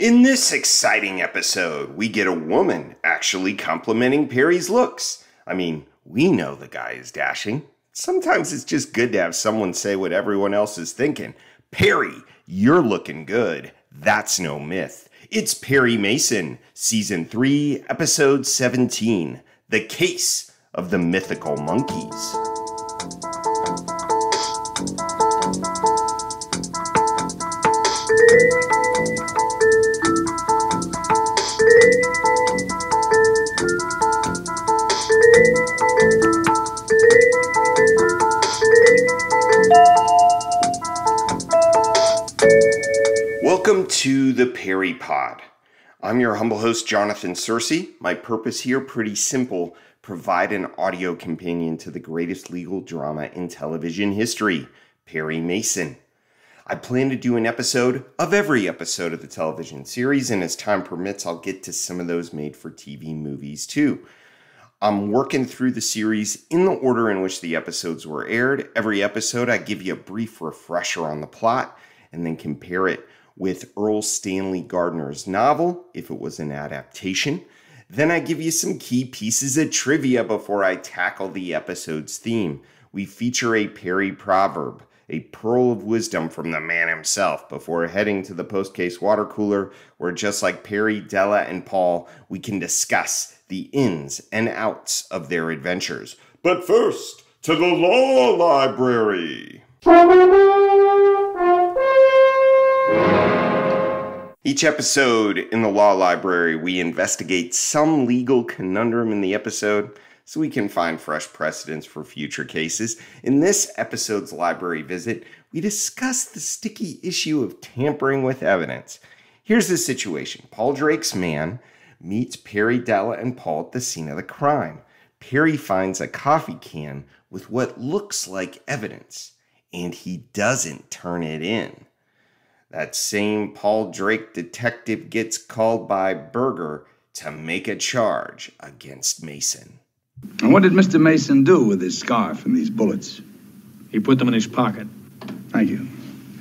In this exciting episode, we get a woman actually complimenting Perry's looks. I mean, we know the guy is dashing. Sometimes it's just good to have someone say what everyone else is thinking. Perry, you're looking good. That's no myth. It's Perry Mason, Season 3, Episode 17, The Case of the Mythical Monkeys. Welcome to the Perry Pod. I'm your humble host, Jonathan Searcy. My purpose here, pretty simple, provide an audio companion to the greatest legal drama in television history, Perry Mason. I plan to do an episode of every episode of the television series, and as time permits, I'll get to some of those made-for-TV movies too. I'm working through the series in the order in which the episodes were aired. Every episode, I give you a brief refresher on the plot, and then compare it with Earl Stanley Gardner's novel, if it was an adaptation. Then I give you some key pieces of trivia before I tackle the episode's theme. We feature a Perry Proverb, a pearl of wisdom from the man himself, before heading to the post-case water cooler, where just like Perry, Della, and Paul, we can discuss the ins and outs of their adventures. But first, to the law library. Each episode in the Law Library, we investigate some legal conundrum in the episode so we can find fresh precedents for future cases. In this episode's library visit, we discuss the sticky issue of tampering with evidence. Here's the situation. Paul Drake's man meets Perry, Della, and Paul at the scene of the crime. Perry finds a coffee can with what looks like evidence, and he doesn't turn it in. That same Paul Drake detective gets called by Berger to make a charge against Mason. And what did Mr. Mason do with his scarf and these bullets? He put them in his pocket. Thank you.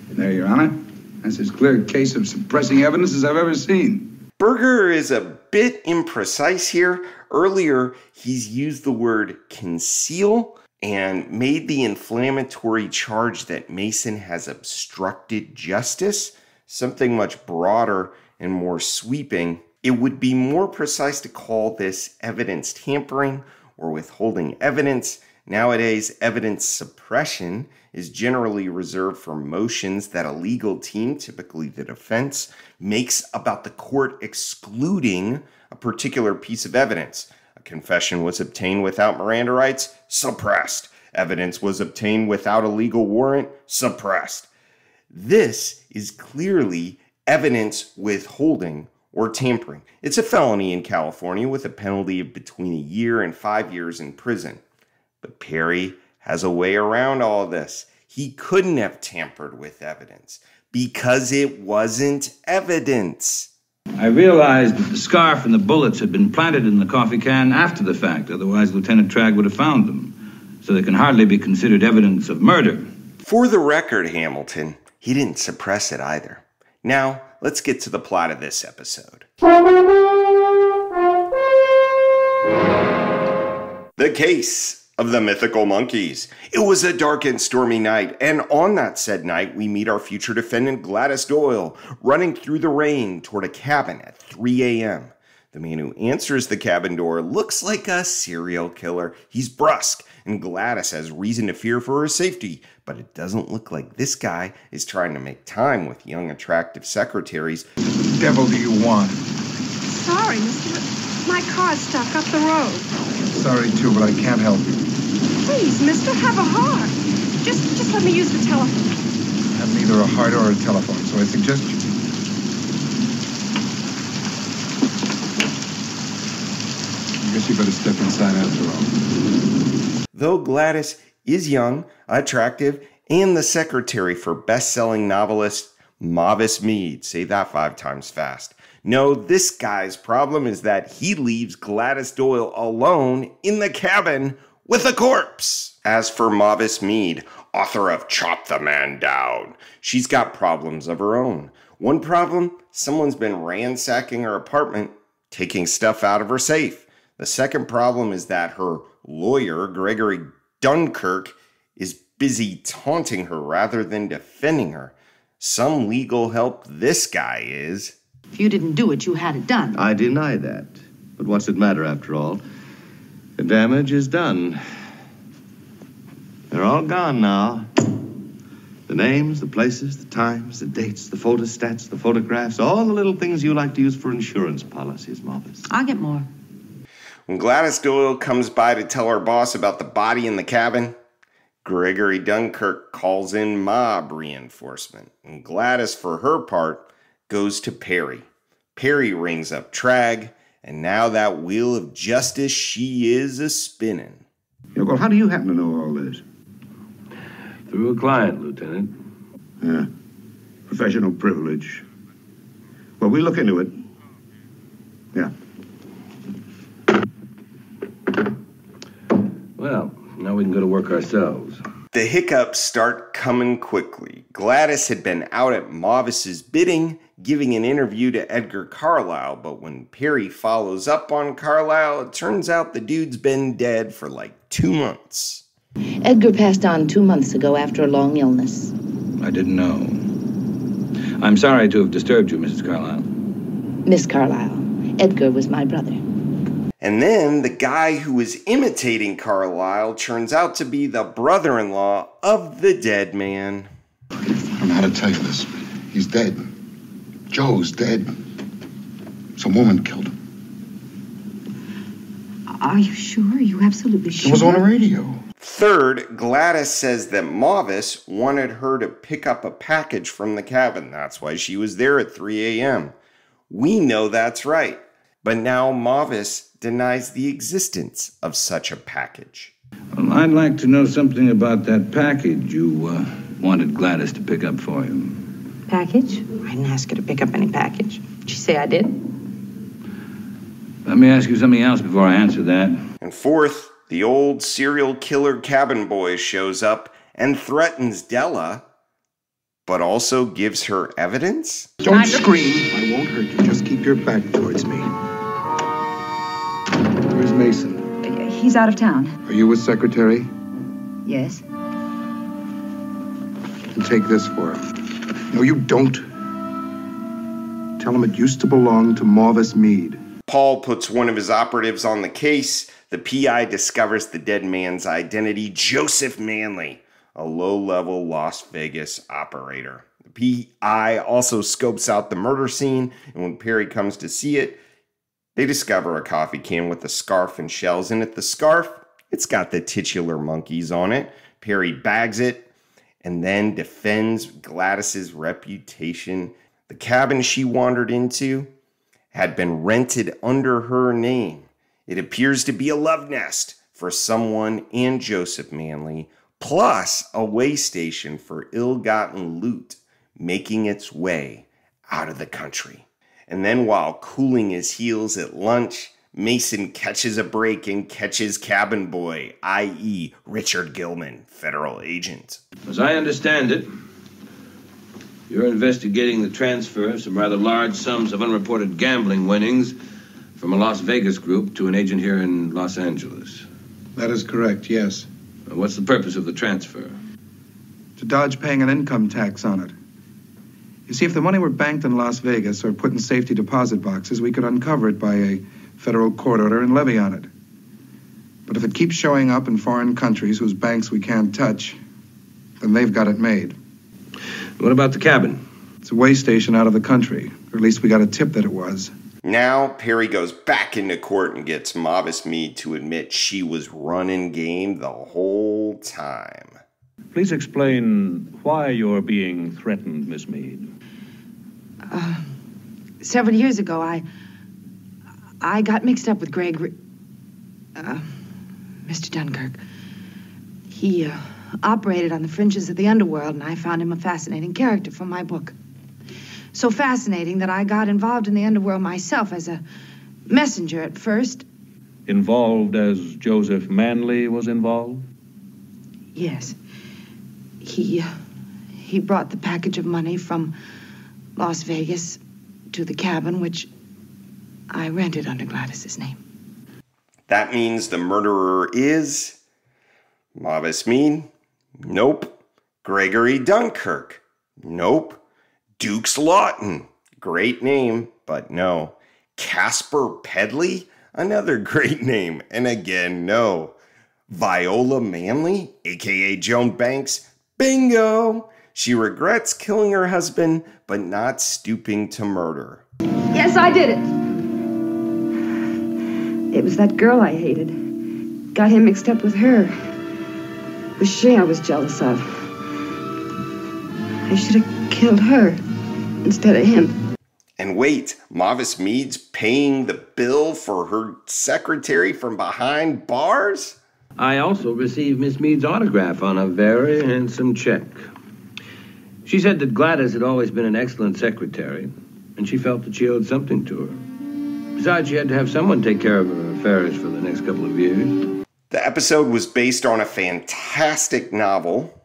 There, Your Honor. That's as clear a case of suppressing evidence as I've ever seen. Berger is a bit imprecise here. Earlier, he's used the word conceal and made the inflammatory charge that Mason has obstructed justice, something much broader and more sweeping. It would be more precise to call this evidence tampering or withholding evidence. Nowadays, evidence suppression is generally reserved for motions that a legal team, typically the defense, makes about the court excluding a particular piece of evidence. Confession was obtained without Miranda rights, suppressed. Evidence was obtained without a legal warrant, suppressed. This is clearly evidence withholding or tampering. It's a felony in California with a penalty of between 1 year and 5 years in prison. But Perry has a way around all this. He couldn't have tampered with evidence because it wasn't evidence. I realized that the scarf and the bullets had been planted in the coffee can after the fact. Otherwise, Lieutenant Tragg would have found them. So they can hardly be considered evidence of murder. For the record, Hamilton, he didn't suppress it either. Now, let's get to the plot of this episode. The Case of the Mythical Monkeys. It was a dark and stormy night, and on that said night, we meet our future defendant, Gladys Doyle, running through the rain toward a cabin at 3 a.m. The man who answers the cabin door looks like a serial killer. He's brusque, and Gladys has reason to fear for her safety, but it doesn't look like this guy is trying to make time with young, attractive secretaries. What the devil do you want? Sorry, mister. My car's stuck up the road. Sorry, too, but I can't help you. Please, mister, have a heart. Just let me use the telephone. I have neither a heart or a telephone, so I suggest you... I guess you better step inside after all. Though Gladys is young, attractive, and the secretary for best-selling novelist Mavis Mead. Say that 5 times fast. No, this guy's problem is that he leaves Gladys Doyle alone in the cabin with a corpse. As for Mavis Mead, author of Chop the Man Down, she's got problems of her own. One problem, someone's been ransacking her apartment, taking stuff out of her safe. The second problem is that her lawyer, Gregory Dunkirk, is busy taunting her rather than defending her. Some legal help this guy is. If you didn't do it, you had it done. I deny that. But what's it matter after all? The damage is done. They're all gone now. The names, the places, the times, the dates, the photostats, the photographs, all the little things you like to use for insurance policies, Marvis. I'll get more. When Gladys Doyle comes by to tell her boss about the body in the cabin, Gregory Dunkirk calls in mob reinforcement. And Gladys, for her part, goes to Perry. Perry rings up Trag, and now that wheel of justice she is a-spinning. Yeah, well, how do you happen to know all this? Through a client, Lieutenant. Yeah, professional privilege. Well, we'll look into it. Yeah. Well, now we can go to work ourselves. The hiccups start coming quickly. Gladys had been out at Mavis's bidding, giving an interview to Edgar Carlisle, but when Perry follows up on Carlisle, it turns out the dude's been dead for like 2 months. Edgar passed on 2 months ago after a long illness. I didn't know. I'm sorry to have disturbed you, Mrs. Carlisle. Miss Carlisle, Edgar was my brother. And then the guy who was imitating Carlisle turns out to be the brother-in-law of the dead man. I don't know how to tell you this. He's dead. Joe's dead. Some woman killed him. Are you sure? Are you absolutely sure? It was on the radio. Third, Gladys says that Mavis wanted her to pick up a package from the cabin. That's why she was there at 3 a.m. We know that's right. But now Mavis denies the existence of such a package. Well, I'd like to know something about that package you wanted Gladys to pick up for you. Package? I didn't ask her to pick up any package. Did she say I did? Let me ask you something else before I answer that. And fourth, the old serial killer cabin boy shows up and threatens Della, but also gives her evidence? Don't scream. I won't hurt you. Just keep your back towards me. Where's Mason? He's out of town. Are you his secretary? Yes. And take this for him. No, you don't. Tell him it used to belong to Mavis Meade. Paul puts one of his operatives on the case. The PI discovers the dead man's identity, Joseph Manley, a low-level Las Vegas operator. The PI also scopes out the murder scene, and when Perry comes to see it, they discover a coffee can with a scarf and shells in it. The scarf, it's got the titular monkeys on it. Perry bags it and then defends Gladys's reputation. The cabin she wandered into had been rented under her name. It appears to be a love nest for someone and Joseph Manley, plus a way station for ill-gotten loot making its way out of the country. And then while cooling his heels at lunch, Mason catches a break and catches cabin boy, i.e. Richard Gilman, federal agent. As I understand it, you're investigating the transfer of some rather large sums of unreported gambling winnings from a Las Vegas group to an agent here in Los Angeles. That is correct, yes. What's the purpose of the transfer? To dodge paying an income tax on it. You see, if the money were banked in Las Vegas or put in safety deposit boxes, we could uncover it by a federal court order and levy on it. But if it keeps showing up in foreign countries whose banks we can't touch, then they've got it made. What about the cabin? It's a way station out of the country, or at least we got a tip that it was. Now, Perry goes back into court and gets Mavis Meade to admit she was running game the whole time. Please explain why you're being threatened, Miss Meade. Several years ago, I got mixed up with Mr. Dunkirk. He operated on the fringes of the underworld, and I found him a fascinating character for my book. So fascinating that I got involved in the underworld myself as a messenger at first. Involved as Joseph Manley was involved? Yes. He brought the package of money from Las Vegas to the cabin, which I rented under Gladys's name. That means the murderer is Mavis Mead? Nope. Gregory Dunkirk? Nope. Dukes Lawton? Great name, but no. Casper Pedley? Another great name, and again, no. Viola Manley, aka Joan Banks? Bingo! She regrets killing her husband, but not stooping to murder. Yes, I did it. It was that girl I hated. Got him mixed up with her. It was she I was jealous of. I should have killed her instead of him. And wait, Mavis Mead's paying the bill for her secretary from behind bars? I also received Miss Mead's autograph on a very handsome check. She said that Gladys had always been an excellent secretary, and she felt that she owed something to her. Besides, she had to have someone take care of her affairs for the next couple of years. The episode was based on a fantastic novel.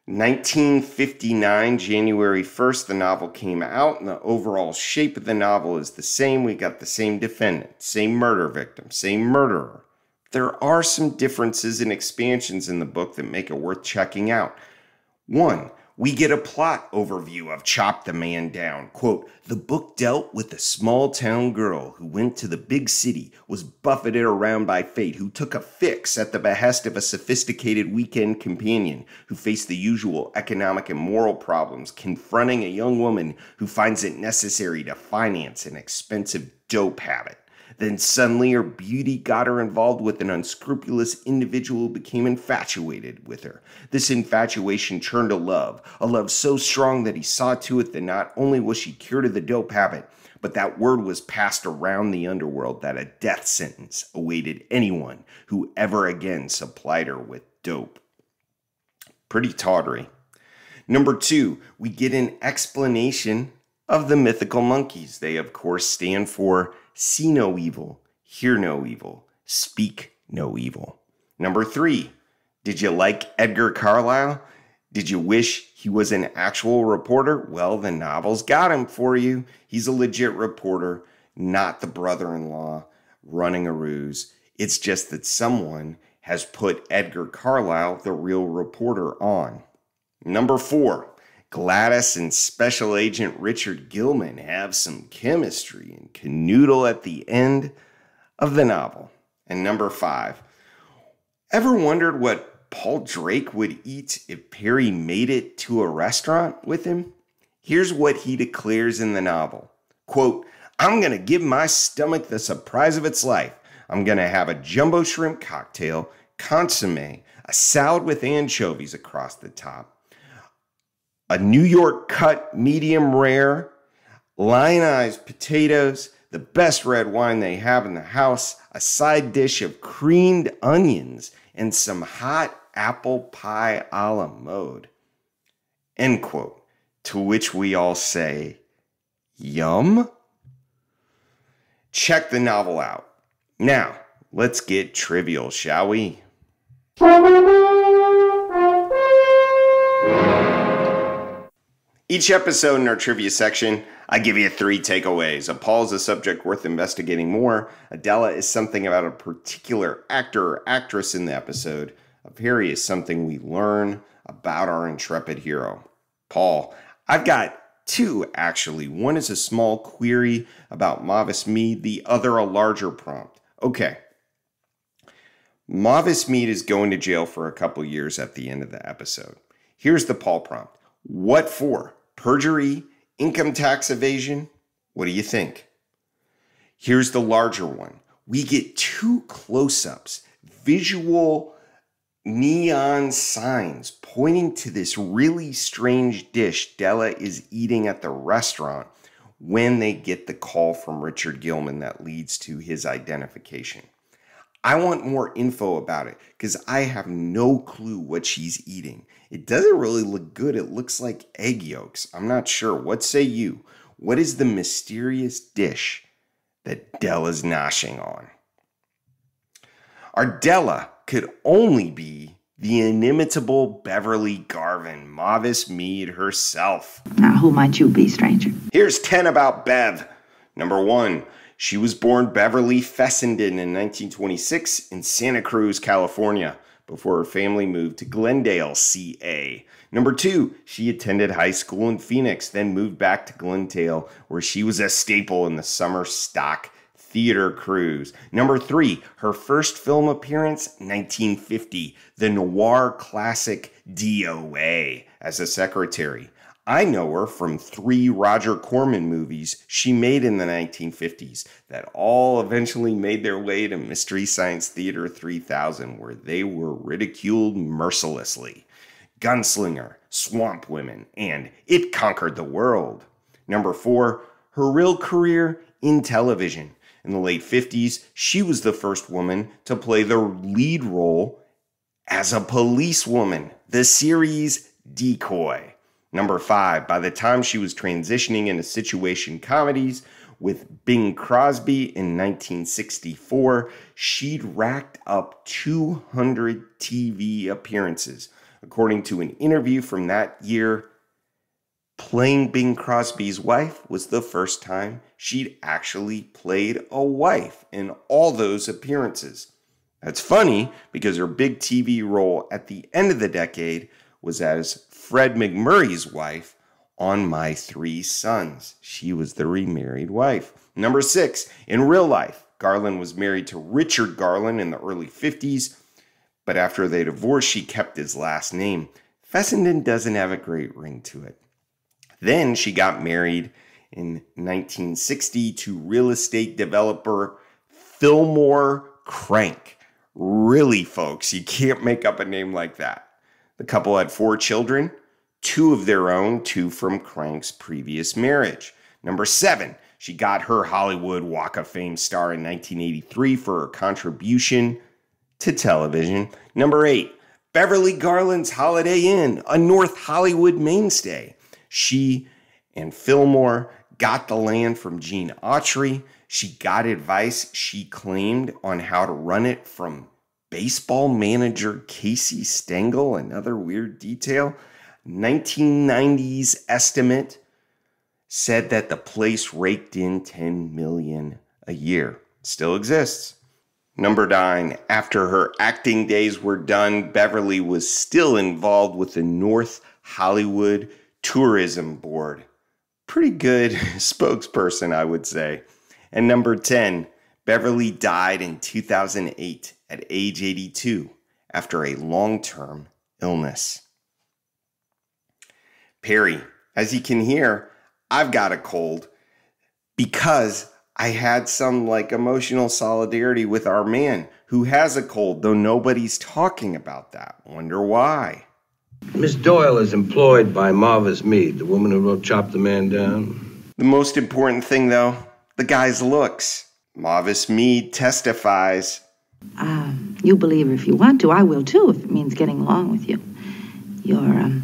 1959, January 1st, the novel came out, and the overall shape of the novel is the same. We got the same defendant, same murder victim, same murderer. There are some differences and expansions in the book that make it worth checking out. One, we get a plot overview of Chop the Man Down. Quote, the book dealt with a small town girl who went to the big city, was buffeted around by fate, who took a fix at the behest of a sophisticated weekend companion, who faced the usual economic and moral problems, confronting a young woman who finds it necessary to finance an expensive dope habit. Then suddenly her beauty got her involved with an unscrupulous individual who became infatuated with her. This infatuation turned to love, a love so strong that he saw to it that not only was she cured of the dope habit, but that word was passed around the underworld that a death sentence awaited anyone who ever again supplied her with dope. Pretty tawdry. Number 2, we get an explanation of the Mythical Monkeys. They, of course, stand for see no evil, hear no evil, speak no evil. Number 3, did you like Edgar Carlisle? Did you wish he was an actual reporter? Well, the novel's got him for you. He's a legit reporter, not the brother-in-law running a ruse. It's just that someone has put Edgar Carlisle, the real reporter, on. Number 4, Gladys and Special Agent Richard Gilman have some chemistry and canoodle at the end of the novel. And number 5, ever wondered what Paul Drake would eat if Perry made it to a restaurant with him? Here's what he declares in the novel. Quote, I'm going to give my stomach the surprise of its life. I'm going to have a jumbo shrimp cocktail, consomme, a salad with anchovies across the top, a New York cut medium rare, lionized potatoes, the best red wine they have in the house, a side dish of creamed onions, and some hot apple pie a la mode. End quote. To which we all say, yum? Check the novel out. Now, let's get trivial, shall we? Each episode in our trivia section, I give you 3 takeaways. A Paul is a subject worth investigating more. A Della is something about a particular actor or actress in the episode. A Perry is something we learn about our intrepid hero. Paul, I've got 2 actually. One is a small query about Mavis Mead, the other a larger prompt. Okay. Mavis Mead is going to jail for a couple years at the end of the episode. Here's the Paul prompt. What for? Perjury? Income tax evasion? What do you think? Here's the larger one. We get 2 close-ups, visual neon signs pointing to this really strange dish Della is eating at the restaurant when they get the call from Richard Gilman that leads to his identification. I want more info about it because I have no clue what she's eating. It doesn't really look good. It looks like egg yolks. I'm not sure. What say you? What is the mysterious dish that Della's noshing on? Our Della could only be the inimitable Beverly Garland, Mavis Mead herself. Now, who might you be, stranger? Here's 10 about Bev. Number 1, she was born Beverly Fessenden in 1926 in Santa Cruz, California, before her family moved to Glendale, CA. Number 2, she attended high school in Phoenix, then moved back to Glendale, where she was a staple in the summer stock theater cruise. Number 3, her first film appearance, 1950, the noir classic DOA, as a secretary. I know her from 3 Roger Corman movies she made in the 1950s that all eventually made their way to Mystery Science Theater 3000, where they were ridiculed mercilessly. Gunslinger, Swamp Women, and It Conquered the World. Number 4, her real career in television. In the late 50s, she was the first woman to play the lead role as a policewoman, the series Decoy. Number 5, by the time she was transitioning into situation comedies with Bing Crosby in 1964, she'd racked up 200 TV appearances. According to an interview from that year, playing Bing Crosby's wife was the first time she'd actually played a wife in all those appearances. That's funny because her big TV role at the end of the decade was as Fred McMurray's wife on My 3 Sons. She was the remarried wife. Number 6, in real life, Garland was married to Richard Garland in the early 50s, but after they divorced, she kept his last name. Fessenden doesn't have a great ring to it. Then she got married in 1960 to real estate developer Fillmore Crank. Really, folks, you can't make up a name like that. The couple had 4 children, 2 of their own, 2 from Crank's previous marriage. Number 7, she got her Hollywood Walk of Fame star in 1983 for her contribution to television. Number 8, Beverly Garland's Holiday Inn, a North Hollywood mainstay. She and Fillmore got the land from Gene Autry. She got advice, she claimed, on how to run it from baseball manager Casey Stengel. Another weird detail. 1990s estimate said that the place raked in $10 million a year. Still exists. Number 9, after her acting days were done, Beverly was still involved with the North Hollywood Tourism Board. Pretty good spokesperson, I would say. And number 10, Beverly died in 2008 at age 82 after a long-term illness. Perry, as you can hear, I've got a cold because I had some emotional solidarity with our man who has a cold, though nobody's talking about that. Wonder why. Miss Doyle is employed by Mavis Mead, the woman who wrote Chop the Man Down. The most important thing, though, the guy's looks. Mavis Mead testifies. You believe her if you want to. I will, too, if it means getting along with you. You're, an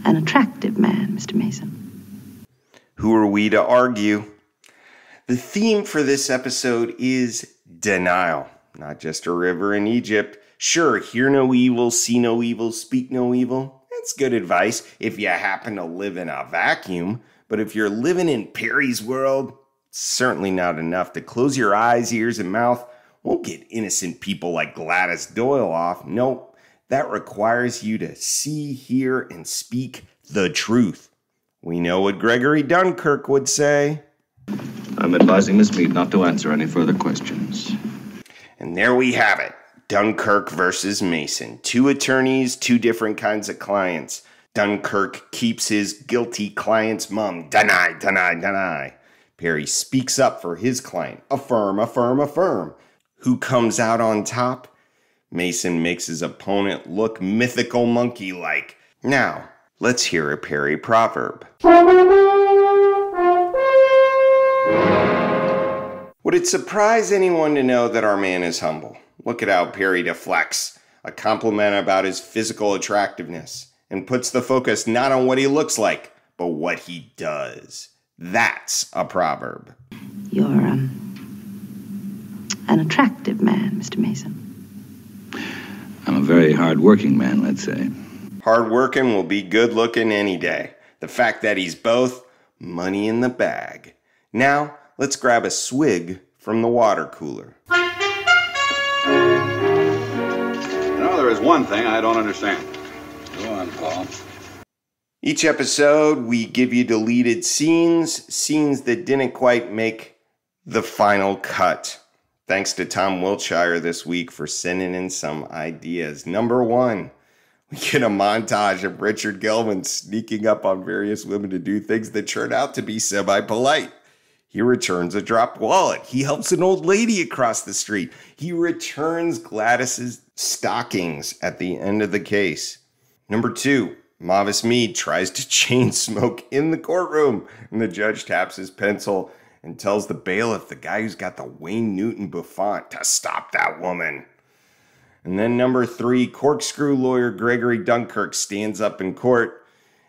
attractive man, Mr. Mason. Who are we to argue? The theme for this episode is denial. Not just a river in Egypt. Sure, hear no evil, see no evil, speak no evil. That's good advice if you happen to live in a vacuum. But if you're living in Perry's world, it's certainly not enough to close your eyes, ears, and mouth. Won't get innocent people like Gladys Doyle off. Nope, that requires you to see, hear, and speak the truth. We know what Gregory Dunkirk would say. I'm advising Miss Mead not to answer any further questions. And there we have it. Dunkirk versus Mason. 2 attorneys, 2 different kinds of clients. Dunkirk keeps his guilty client's mum. Deny, deny, deny. Perry speaks up for his client. Affirm, affirm, affirm. Who comes out on top? Mason makes his opponent look mythical monkey-like. Now, let's hear a Perry Proverb. Would it surprise anyone to know that our man is humble? Look at how Perry deflects a compliment about his physical attractiveness and puts the focus not on what he looks like, but what he does. That's a proverb. You're, an attractive man, Mr. Mason. I'm a very hard-working man, let's say. Hard-working will be good-looking any day. The fact that he's both, money in the bag. Now, let's grab a swig from the water cooler. There is one thing I don't understand. Go on, Paul. Each episode, we give you deleted scenes that didn't quite make the final cut. Thanks to Tom Wiltshire this week for sending in some ideas. Number 1, we get a montage of Richard Gelman sneaking up on various women to do things that turn out to be semi-polite. He returns a dropped wallet. He helps an old lady across the street. He returns Gladys's stockings at the end of the case. Number 2, Mavis Mead tries to chain smoke in the courtroom, and the judge taps his pencil and tells the bailiff, the guy who's got the Wayne Newton bouffant, to stop that woman. And then number 3, corkscrew lawyer Gregory Dunkirk stands up in court,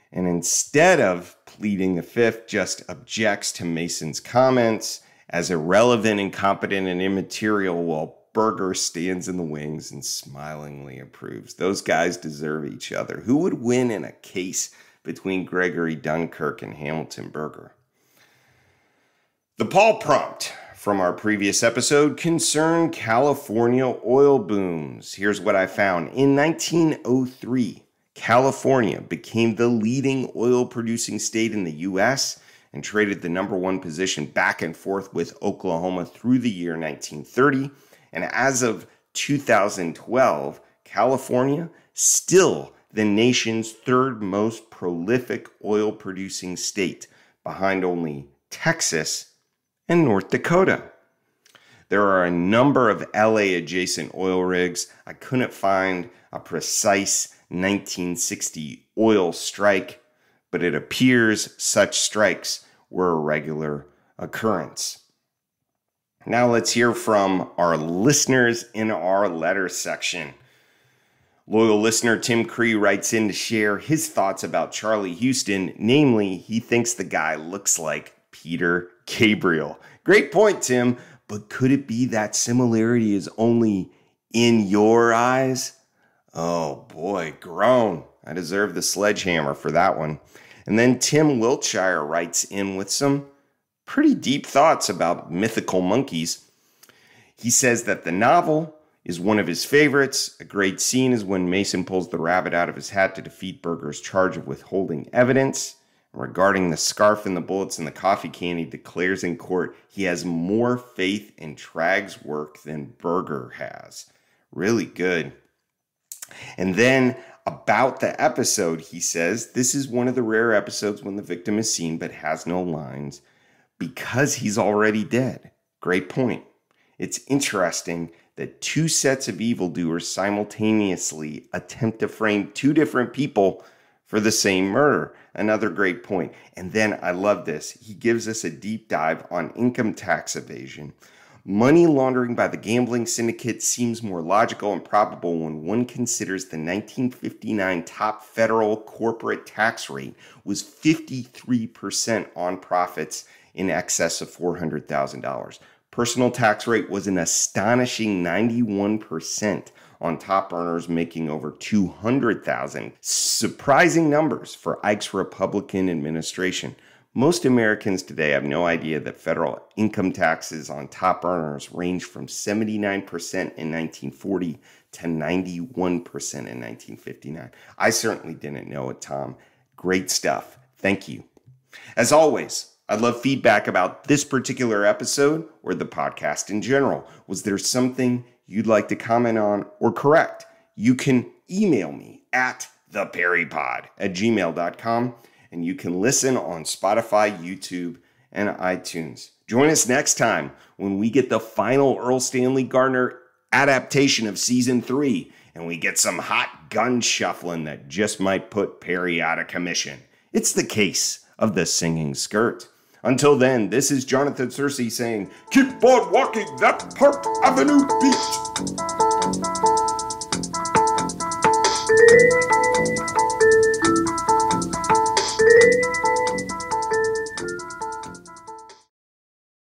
and instead of pleading the fifth, just objects to Mason's comments as irrelevant, incompetent, and immaterial, while Berger stands in the wings and smilingly approves. Those guys deserve each other. Who would win in a case between Gregory Dunkirk and Hamilton Berger? The Paul prompt from our previous episode concerned California oil booms. Here's what I found. In 1903, California became the leading oil-producing state in the U.S. and traded the number 1 position back and forth with Oklahoma through the year 1930. And as of 2012, California, still the nation's 3rd most prolific oil-producing state, behind only Texas and North Dakota. There are a number of LA-adjacent oil rigs. I couldn't find a precise 1960 oil strike, but it appears such strikes were a regular occurrence. Now let's hear from our listeners in our letter section. Loyal listener Tim Cree writes in to share his thoughts about Charlie Houston. Namely, he thinks the guy looks like Peter Gabriel. Great point, Tim, but could it be that similarity is only in your eyes? Oh boy, groan. I deserve the sledgehammer for that one. And then Tim Wiltshire writes in with some pretty deep thoughts about Mythical Monkeys. He says that the novel is one of his favorites. A great scene is when Mason pulls the rabbit out of his hat to defeat Berger's charge of withholding evidence. Regarding the scarf and the bullets in the coffee can, he declares in court he has more faith in Tragg's work than Berger has. Really good. And then about the episode, he says, this is one of the rare episodes when the victim is seen but has no lines because he's already dead. Great point. It's interesting that 2 sets of evildoers simultaneously attempt to frame 2 different people for the same murder. Another great point. And then I love this. He gives us a deep dive on income tax evasion. Money laundering by the gambling syndicate seems more logical and probable when one considers the 1959 top federal corporate tax rate was 53% on profits in excess of $400,000. Personal tax rate was an astonishing 91% on top earners making over $200,000. Surprising numbers for Ike's Republican administration. Most Americans today have no idea that federal income taxes on top earners range from 79% in 1940 to 91% in 1959. I certainly didn't know it, Tom. Great stuff. Thank you. As always, I'd love feedback about this particular episode or the podcast in general. Was there something you'd like to comment on or correct? You can email me at theperrypod@gmail.com. And you can listen on Spotify, YouTube, and iTunes. Join us next time when we get the final Earl Stanley Gardner adaptation of Season 3, and we get some hot gun shuffling that just might put Perry out of commission. It's the case of the singing skirt. Until then, this is Jonathan Searcy saying, keep on walking that Park Avenue beat.